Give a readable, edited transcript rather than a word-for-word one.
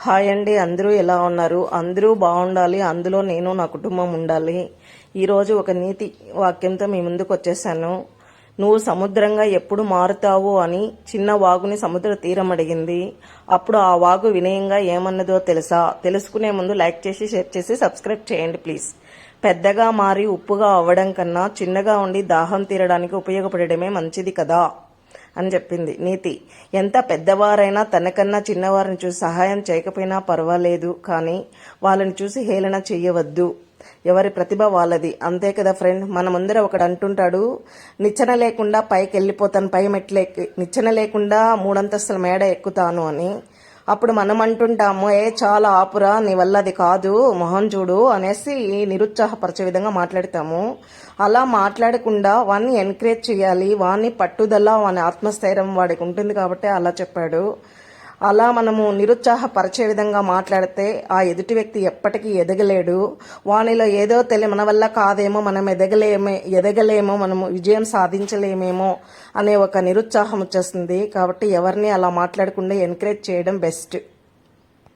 Hi అండి, అందరూ ఎలా ఉన్నారు? అందరూ బాగుండాలి, అందులో నేను నా కుటుంబం ఉండాలి. ఈరోజు ఒక నీతి వాక్యంతో మీ ముందుకు వచ్చేసాను. నువ్వు సముద్రంగా ఎప్పుడు మారుతావు అని చిన్న వాగుని సముద్ర తీరం అడిగింది. అప్పుడు ఆ వాగు వినయంగా ఏమన్నదో తెలుసా? తెలుసుకునే ముందు లైక్ చేసి, షేర్ చేసి, సబ్స్క్రైబ్ చేయండి ప్లీజ్. పెద్దగా మారి ఉప్పుగా అవ్వడం కన్నా చిన్నగా ఉండి దాహం తీరడానికి ఉపయోగపడడమే మంచిది కదా అని చెప్పింది నీతి. ఎంత పెద్దవారైనా తనకన్నా చిన్నవారిని చూసి సహాయం చేయకపోయినా పర్వాలేదు, కానీ వాళ్ళని చూసి హేళన చెయ్యవద్దు. ఎవరి ప్రతిభ వాళ్ళది, అంతే కదా ఫ్రెండ్. మన ముందర ఒకడు అంటుంటాడు, నిచ్చెన లేకుండా పైకి వెళ్ళిపోతాను, పై మెట్లెక్కి నిచ్చెన లేకుండా 3 అంతస్తుల మేడ ఎక్కుతాను అని. అప్పుడు మనం అంటుంటాము, చాలా ఆపురా, నీ వల్ల అది కాదు, మొహం చూడు అనేసి నిరుత్సాహపరిచే విధంగా మాట్లాడతాము. అలా మాట్లాడకుండా వాడిని ఎంకరేజ్ చేయాలి. వాడిని పట్టుదల, వాని ఆత్మస్థైర్యం వాడికి ఉంటుంది కాబట్టి అలా చెప్పాడు. అలా మనము నిరుత్సాహపరిచే విధంగా మాట్లాడితే ఆ ఎదుటి వ్యక్తి ఎప్పటికీ ఎదగలేడు. వానిలో ఏదో మన వల్ల కాదేమో, మనం ఎదగలేమో, మనము విజయం సాధించలేమేమో అనే ఒక నిరుత్సాహం వచ్చేస్తుంది. కాబట్టి ఎవరిని అలా మాట్లాడకుండా ఎంకరేజ్ చేయడం బెస్ట్.